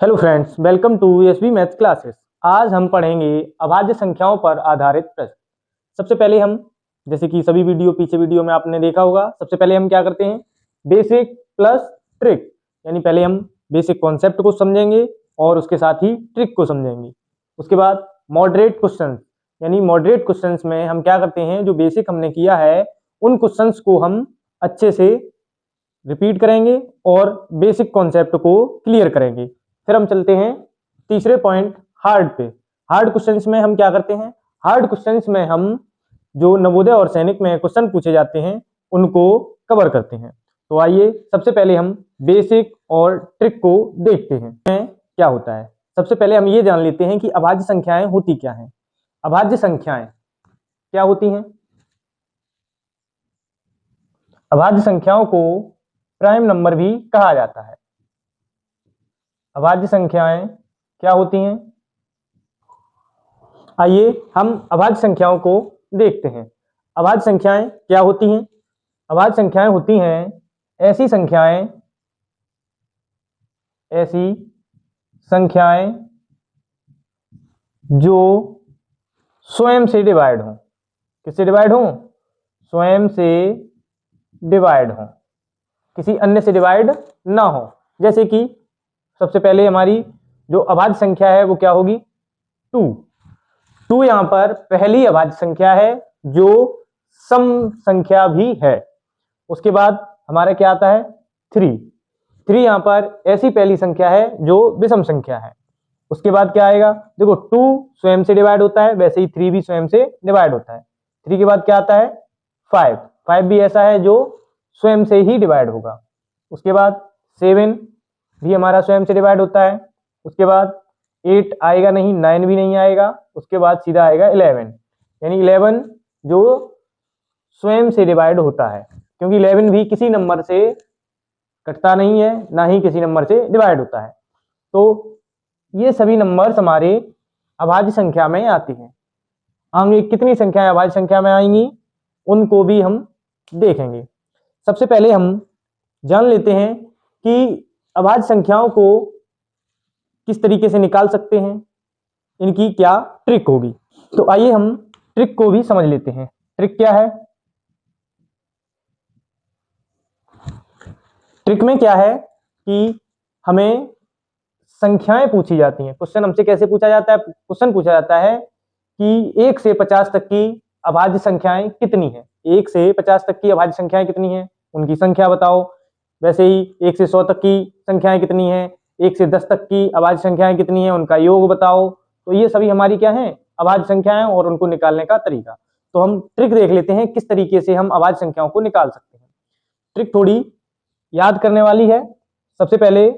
Hello friends, welcome to SB maths classes. आज हम पढ़ेंगे अभाज्य संख्याओं पर आधारित प्रश्न। सबसे पहले हम, जैसे कि सभी पीछे वीडियो में आपने देखा होगा, सबसे पहले हम क्या करते हैं, बेसिक प्लस ट्रिक, यानी पहले हम बेसिक कॉन्सेप्ट को समझेंगे और उसके साथ ही ट्रिक को समझेंगे। उसके बाद मॉडरेट क्वेश्चन, यानी मॉडरेट क्वेश्चंस में हम क्या करते हैं, जो बेसिक हमने किया है उन क्वेश्चंस को हम अच्छे से रिपीट करेंगे और बेसिक कॉन्सेप्ट को क्लियर करेंगे। फिर हम चलते हैं तीसरे पॉइंट, हार्ड पे। हार्ड क्वेश्चंस में हम क्या करते हैं, हार्ड क्वेश्चंस में हम जो नवोदय और सैनिक में क्वेश्चन पूछे जाते हैं उनको कवर करते हैं। तो आइए सबसे पहले हम बेसिक और ट्रिक को देखते हैं क्या होता है। सबसे पहले हम ये जान लेते हैं कि अभाज्य संख्याएं होती क्या हैं। अभाज्य संख्याएं क्या होती हैं? अभाज्य संख्याओं को प्राइम नंबर भी कहा जाता है। अभाज्य संख्याएं क्या होती हैं? आइए हम अभाज्य संख्याओं को देखते हैं। अभाज्य संख्याएं क्या होती हैं? अभाज्य संख्याएं होती हैं ऐसी संख्याएं जो स्वयं से डिवाइड हों। किससे डिवाइड हों? स्वयं से डिवाइड हों, किसी अन्य से डिवाइड ना हो। जैसे कि सबसे पहले हमारी जो अभाज्य संख्या है वो क्या होगी? 2 यहां पर पहली अभाज्य संख्या है जो सम संख्या भी है। उसके बाद हमारा क्या आता है? 3 यहां पर ऐसी पहली संख्या है जो विषम संख्या है। उसके बाद क्या आएगा? देखो 2 स्वयं से डिवाइड होता है, वैसे ही 3 भी स्वयं से डिवाइड होता है। 3 के बाद क्या आता है? 5 भी ऐसा है जो स्वयं से ही डिवाइड होगा। उसके बाद 7 भी हमारा स्वयं से डिवाइड होता है। उसके बाद 8 आएगा नहीं, 9 भी नहीं आएगा। उसके बाद सीधा आएगा 11, यानी 11 जो स्वयं से डिवाइड होता है, क्योंकि 11 भी किसी नंबर से कटता नहीं है, ना ही किसी नंबर से डिवाइड होता है। तो ये सभी नंबर्स हमारे अभाज्य संख्या में आती हैं। आगे कितनी संख्याएं अभाज्य संख्या में आएंगी उनको भी हम देखेंगे। सबसे पहले हम जान लेते हैं कि अभाज्य संख्याओं को किस तरीके से निकाल सकते हैं, इनकी क्या ट्रिक होगी। तो आइए हम ट्रिक को भी समझ लेते हैं। ट्रिक क्या है? ट्रिक में क्या है कि हमें संख्याएं पूछी जाती हैं। क्वेश्चन हमसे कैसे पूछा जाता है? क्वेश्चन पूछा जाता है कि 1 से 50 तक की अभाज्य संख्याएं कितनी हैं। 1 से 50 तक की अभाज्य संख्याएं कितनी हैं, उनकी संख्या बताओ। वैसे ही 1 से 100 तक की संख्याएं कितनी हैं, 1 से 10 तक की अभाज्य संख्याएं कितनी हैं, उनका योग बताओ। तो ये सभी हमारी क्या हैं? अभाज्य संख्याएं, और उनको निकालने का तरीका। तो हम ट्रिक देख लेते हैं किस तरीके से हम अभाज्य संख्याओं को निकाल सकते हैं। ट्रिक थोड़ी याद करने वाली है। सबसे पहले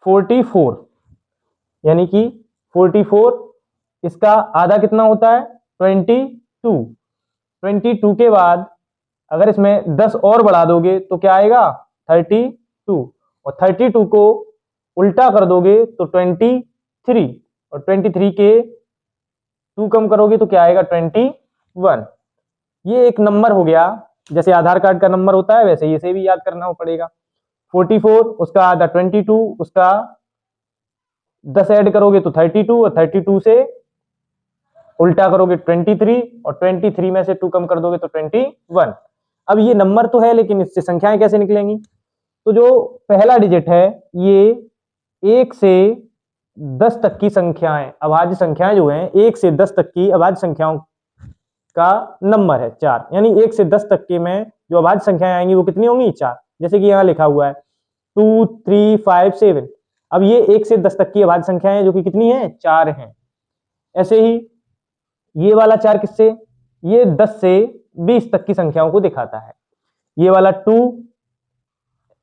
44, यानी कि 44, इसका आधा कितना होता है? 22 के बाद अगर इसमें 10 और बढ़ा दोगे तो क्या आएगा? 32, और 32 को उल्टा कर दोगे तो 23, और 23 के 2 कम करोगे तो क्या आएगा? 21। ये एक नंबर हो गया, जैसे आधार कार्ड का नंबर होता है वैसे इसे भी याद करना पड़ेगा। 44, उसका आधा 22, उसका 10 ऐड करोगे तो 32, और 32 से उल्टा करोगे 23, और 23 में से 2 कम कर दोगे तो 21। अब ये नंबर तो है, लेकिन इससे संख्याएं कैसे निकलेंगी? तो जो पहला डिजिट है ये 1 से 10 तक की संख्याएं, अभाज्य संख्याएं जो हैं 1 से 10 तक की अभाज्य संख्याओं का नंबर है 4, यानी 1 से 10 तक के में जो अभाज्य संख्याएं आएंगी वो कितनी होंगी? 4। जैसे कि यहाँ लिखा हुआ है 2, 3, 5, 7। अब ये 1 से 10 तक की अभाज्य संख्याएं हैं जो कि कितनी है? 4 हैं। ऐसे ही ये वाला 4 किससे? ये 10 से 20 तक की संख्याओं को दिखाता है। ये वाला 2,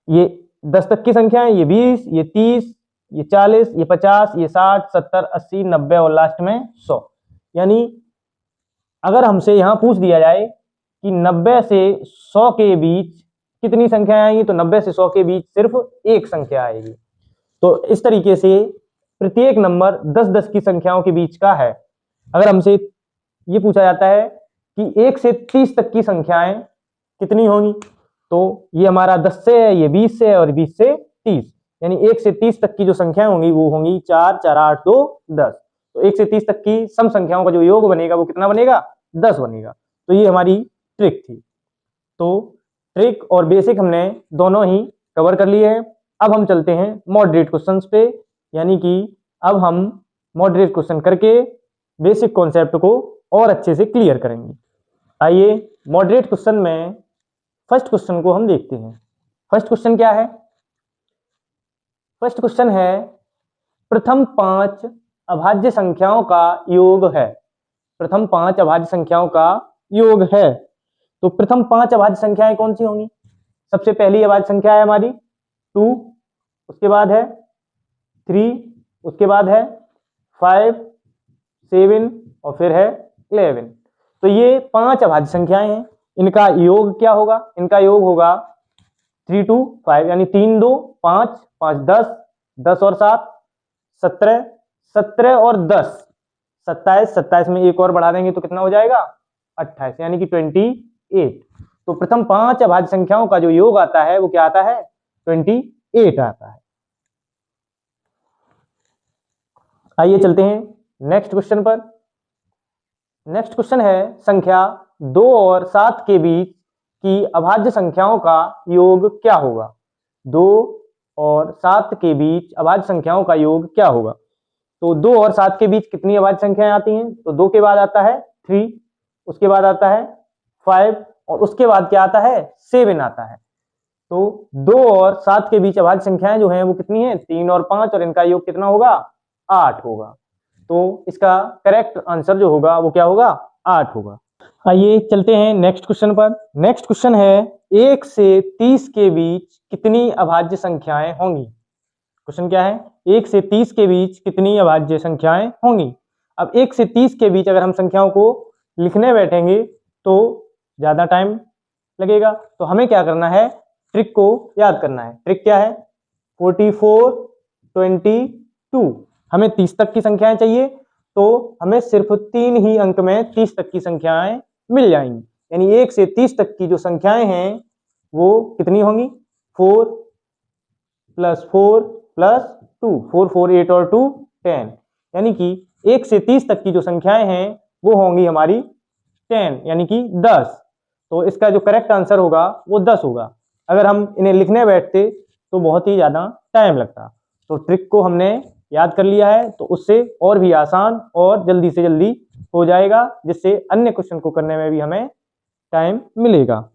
ये 10 तक की संख्या है, ये 20, ये 30, ये 40, ये 50, ये 60, 70, 80, 90 और लास्ट में 100। यानी अगर हमसे यहां पूछ दिया जाए कि 90 से 100 के बीच कितनी संख्याएं आएंगी, तो 90 से 100 के बीच सिर्फ एक संख्या आएगी। तो इस तरीके से प्रत्येक नंबर 10-10 की संख्याओं के बीच का है। अगर हमसे ये पूछा जाता है कि 1 से 30 तक की संख्याएं कितनी होंगी, तो ये हमारा 10 से है, ये 20 से है और 20 से 30, यानी 1 से 30 तक की जो संख्याएं होंगी वो होंगी 4, 4, 8, 2, 10। तो 1 से 30 तक की सम संख्याओं का जो योग बनेगा वो कितना बनेगा? 10 बनेगा। तो ये हमारी ट्रिक थी। तो ट्रिक और बेसिक हमने दोनों ही कवर कर लिए हैं। अब हम चलते हैं मॉडरेट क्वेश्चंस पे, यानी कि अब हम मॉडरेट क्वेश्चन करके बेसिक कॉन्सेप्ट को और अच्छे से क्लियर करेंगे। आइए मॉडरेट क्वेश्चन में फर्स्ट क्वेश्चन को हम देखते हैं। फर्स्ट क्वेश्चन क्या है? फर्स्ट क्वेश्चन है प्रथम 5 अभाज्य संख्याओं का योग है। प्रथम 5 अभाज्य संख्याओं का योग है। तो प्रथम 5 अभाज्य संख्याएं कौन सी होंगी? सबसे पहली अभाज्य संख्या है हमारी 2, उसके बाद है 3, उसके बाद है 5, 7 और फिर है 11। तो ये 5 अभाज्य संख्याएं हैं। इनका योग क्या होगा? इनका योग होगा 3 2 5, यानी 3 2 5, 5 10, 10 और 7 17, 17 और 10 27, 27 में एक और बढ़ा देंगे तो कितना हो जाएगा? 28, यानी कि 28। तो प्रथम 5 अभाज्य संख्याओं का जो योग आता है वो क्या आता है? 28 आता है। आइए चलते हैं नेक्स्ट क्वेश्चन पर। नेक्स्ट क्वेश्चन है संख्या 2 और 7 के बीच की अभाज्य संख्याओं का योग क्या होगा? 2 और 7 के बीच अभाज्य संख्याओं का योग क्या होगा? तो 2 और 7 के बीच कितनी अभाज्य संख्याएं आती हैं? तो 2 के बाद आता है 3, उसके बाद आता है 5 और उसके बाद क्या आता है? 7 आता है। तो 2 और 7 के बीच अभाज्य संख्याएं जो हैं वो कितनी हैं? 3 और 5, और इनका योग कितना होगा? 8 होगा। तो इसका करेक्ट आंसर जो होगा वो क्या होगा? 8 होगा। आइए चलते हैं नेक्स्ट क्वेश्चन पर। नेक्स्ट क्वेश्चन है 1 से 30 के बीच कितनी अभाज्य संख्याएं होंगी? क्वेश्चन क्या है? 1 से 30 के बीच कितनी अभाज्य संख्याएं होंगी? अब 1 से 30 के बीच अगर हम संख्याओं को लिखने बैठेंगे तो ज्यादा टाइम लगेगा। तो हमें क्या करना है? ट्रिक को याद करना है। ट्रिक क्या है? 44, 22। हमें 30 तक की संख्याएं चाहिए, तो हमें सिर्फ 3 ही अंक में 30 तक की संख्याएं मिल जाएंगी। यानी 1 से 30 तक की जो संख्याएं हैं वो कितनी होंगी? 4 + 4 + 2, 4 4 8 और 2 10। यानी कि 1 से 30 तक की जो संख्याएं हैं वो होंगी हमारी 10, यानी कि 10। तो इसका जो करेक्ट आंसर होगा वो 10 होगा। अगर हम इन्हें लिखने बैठते तो बहुत ही ज्यादा टाइम लगता। तो ट्रिक को हमने याद कर लिया है, तो उससे और भी आसान और जल्दी से जल्दी हो जाएगा, जिससे अन्य क्वेश्चन को करने में भी हमें टाइम मिलेगा।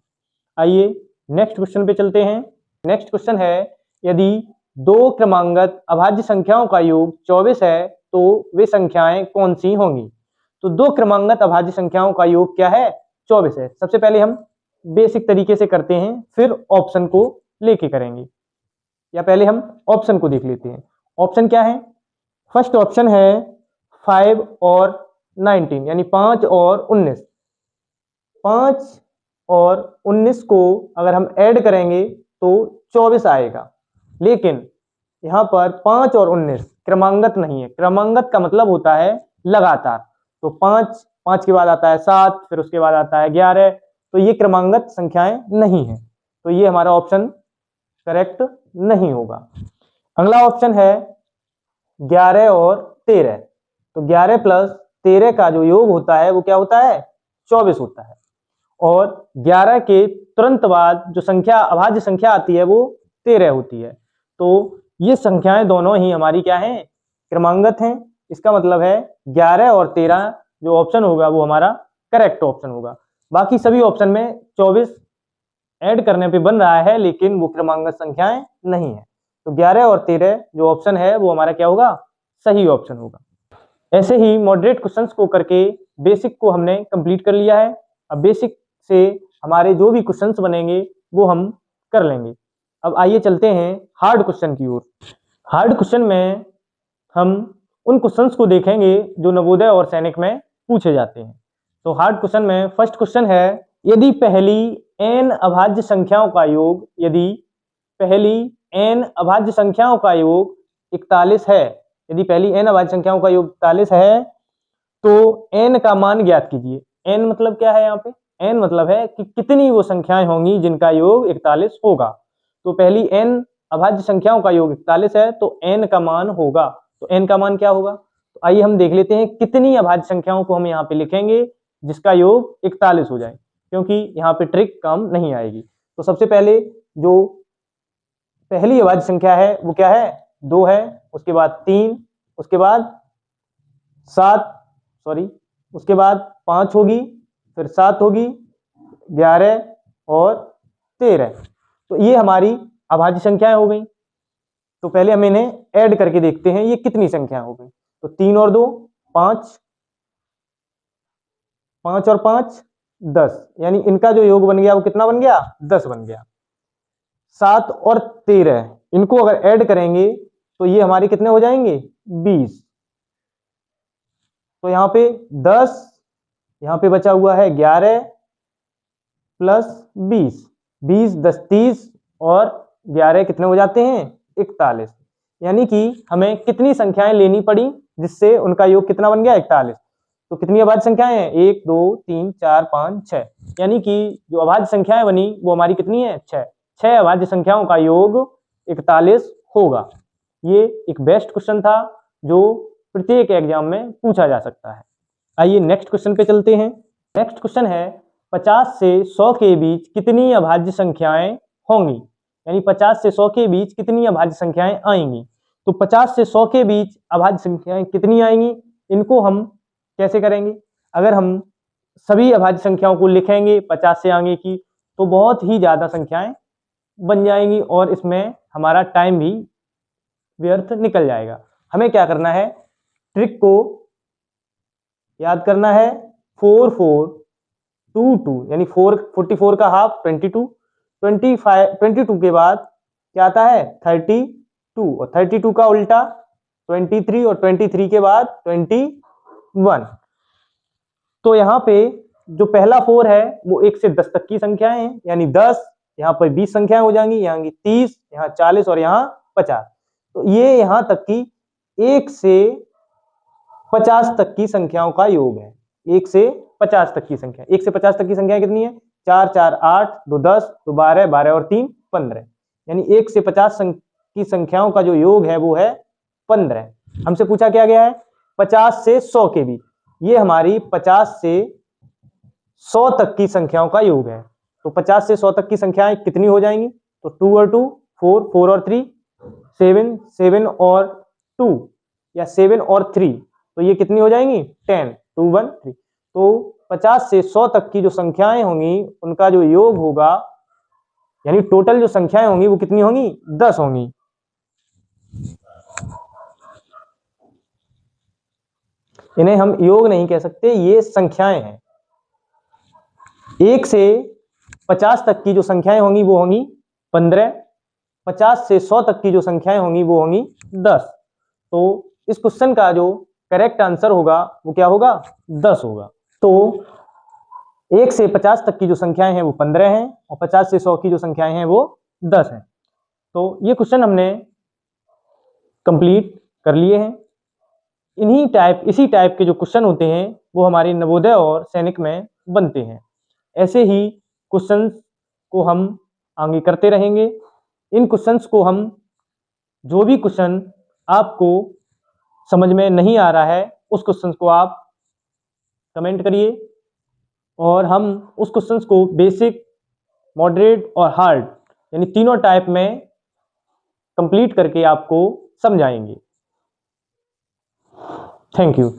आइए नेक्स्ट क्वेश्चन पे चलते हैं। नेक्स्ट क्वेश्चन है यदि 2 क्रमांगत अभाज्य संख्याओं का योग 24 है तो वे संख्याएं कौन सी होंगी? तो 2 क्रमांगत अभाज्य संख्याओं का योग क्या है? 24 है। सबसे पहले हम बेसिक तरीके से करते हैं, फिर ऑप्शन को लेके करेंगे, या पहले हम ऑप्शन को देख लेते हैं। ऑप्शन क्या है? फर्स्ट ऑप्शन है 5 और 19, यानी 5 और 19। 5 और 19 को अगर हम ऐड करेंगे तो 24 आएगा। लेकिन यहाँ पर 5 और 19 क्रमांगत नहीं है। क्रमांगत का मतलब होता है लगातार। तो 5 के बाद आता है 7, फिर उसके बाद आता है 11। तो ये क्रमांगत संख्याएं नहीं है, तो ये हमारा ऑप्शन करेक्ट नहीं होगा। अगला ऑप्शन है 11 और 13। तो 11 + 13 का जो योग होता है वो क्या होता है? 24 होता है। और 11 के तुरंत बाद जो संख्या अभाज्य संख्या आती है वो 13 होती है। तो ये संख्याएं दोनों ही हमारी क्या हैं? क्रमांगत हैं। इसका मतलब है 11 और 13 जो ऑप्शन होगा वो हमारा करेक्ट ऑप्शन होगा। बाकी सभी ऑप्शन में 24 ऐड करने पे बन रहा है, लेकिन वो क्रमांगत संख्याएं नहीं है। तो 11 और 13 जो ऑप्शन है वो हमारा क्या होगा? सही ऑप्शन होगा। ऐसे ही मॉडरेट क्वेश्चंस को करके बेसिक को हमने कंप्लीट कर लिया है। अब बेसिक से हमारे जो भी क्वेश्चंस बनेंगे वो हम कर लेंगे। अब आइए चलते हैं हार्ड क्वेश्चन की ओर। हार्ड क्वेश्चन में हम उन क्वेश्चंस को देखेंगे जो नवोदय और सैनिक में पूछे जाते हैं। तो हार्ड क्वेश्चन में फर्स्ट क्वेश्चन है यदि पहली n अभाज्य संख्याओं का योग, यदि पहली n अभाज्य संख्याओं का योग 41 है, यदि पहली n अभाज्य संख्याओं का योग 41 है तो n का मान ज्ञात कीजिए। n मतलब क्या है? यहाँ पे n मतलब है कि कितनी वो संख्याएं होंगी जिनका योग 41 होगा। तो पहली n अभाज्य संख्याओं का योग 41 है तो n का मान होगा, तो n का मान क्या होगा? तो आइए हम देख लेते हैं कितनी अभाज्य संख्याओं को हम यहाँ पे लिखेंगे जिसका योग 41 हो जाए, क्योंकि यहाँ पे ट्रिक काम नहीं आएगी। तो सबसे पहले जो पहली अभाज्य संख्या है वो क्या है? 2 है, उसके बाद 3, उसके बाद 7, उसके बाद 5 होगी, फिर 7 होगी, 11 और 13। तो ये हमारी अभाज्य संख्याएं हो गई। तो पहले हम इन्हें ऐड करके देखते हैं ये कितनी संख्या हो गई। तो 3 और 2 5, 5 और 5 10, यानी इनका जो योग बन गया वो कितना बन गया? 10 बन गया। 7 और 13 इनको अगर ऐड करेंगे तो ये हमारे कितने हो जाएंगे? 20। तो यहाँ पे 10, यहाँ पे बचा हुआ है 11 प्लस 20, 20 10 30 और 11 कितने हो जाते हैं? 41। यानी कि हमें कितनी संख्याएं लेनी पड़ी जिससे उनका योग कितना बन गया? 41। तो कितनी अभाज्य संख्याएं हैं? 1 2 3 4 5 6, यानी कि जो अभाज्य संख्याएं बनी वो हमारी कितनी है? 6। 6 अभाज्य संख्याओं का योग 41 होगा। ये एक बेस्ट क्वेश्चन था जो प्रत्येक एग्जाम में पूछा जा सकता है। आइए नेक्स्ट क्वेश्चन पे चलते हैं। नेक्स्ट क्वेश्चन है 50 से 100 के बीच कितनी अभाज्य संख्याएं होंगी, यानी 50 से 100 के बीच कितनी अभाज्य संख्याएं आएंगी। तो 50 से 100 के बीच अभाज्य संख्याएं कितनी आएंगी, इनको हम कैसे करेंगे? अगर हम सभी अभाज्य संख्याओं को लिखेंगे 50 से आगे की तो बहुत ही ज्यादा संख्याएं बन जाएंगी और इसमें हमारा टाइम भी व्यर्थ निकल जाएगा। हमें क्या करना है? ट्रिक को याद करना है। 4 4 2 2, यानी 44 का हाफ 22, 25 22 के बाद क्या आता है? 32 और 32 का उल्टा 23 और 23 के बाद 21। तो यहाँ पे जो पहला 4 है वो 1 से 10 तक की संख्याएं हैं, यानी 10, यहाँ पर 20 संख्याएं हो जाएंगी, यहाँ की 30, यहाँ 40 और यहाँ 50। तो ये यहाँ तक की 1 से 50 तक की संख्याओं का योग है। 1 से 50 तक की संख्या, 1 से 50 तक की संख्या कितनी है? 4 4 8, 2 10, 2 12, 12 और 3 15, यानी 1 से 50 की संख्याओं का जो योग है वो है 15। हमसे पूछा क्या गया है? 50 से 100 के बीच, ये हमारी 50 से 100 तक की संख्याओं का योग है। तो 50 से 100 तक की संख्याएं कितनी हो जाएंगी? तो 2 और 2 4, 4 और 3 7, 7 और 2 या 7 और 3, तो ये कितनी हो जाएंगी? 10, 2 1 3। तो 50 से 100 तक की जो संख्याएं होंगी उनका जो योग होगा, यानी टोटल जो संख्याएं होंगी वो कितनी होंगी? 10 होंगी। इन्हें हम योग नहीं कह सकते, ये संख्याएं हैं। 1 से 50 तक की जो संख्याएं होंगी वो होंगी 15, 50 से 100 तक की जो संख्याएं होंगी वो होंगी 10। तो इस क्वेश्चन का जो करेक्ट आंसर होगा वो क्या होगा? 10 होगा। तो 1 से 50 तक की जो संख्याएं हैं वो 15 हैं और 50 से 100 की जो संख्याएं हैं वो 10 हैं। तो ये क्वेश्चन हमने कंप्लीट कर लिए हैं। इसी टाइप के जो क्वेश्चन होते हैं वो हमारे नवोदय और सैनिक में बनते हैं। ऐसे ही क्वेश्चंस को हम आगे करते रहेंगे। इन क्वेश्चंस को हम, जो भी क्वेश्चन आपको समझ में नहीं आ रहा है उस क्वेश्चन को आप कमेंट करिए और हम उस क्वेश्चन को बेसिक, मॉडरेट और हार्ड, यानी तीनों टाइप में कंप्लीट करके आपको समझाएंगे। Thank you.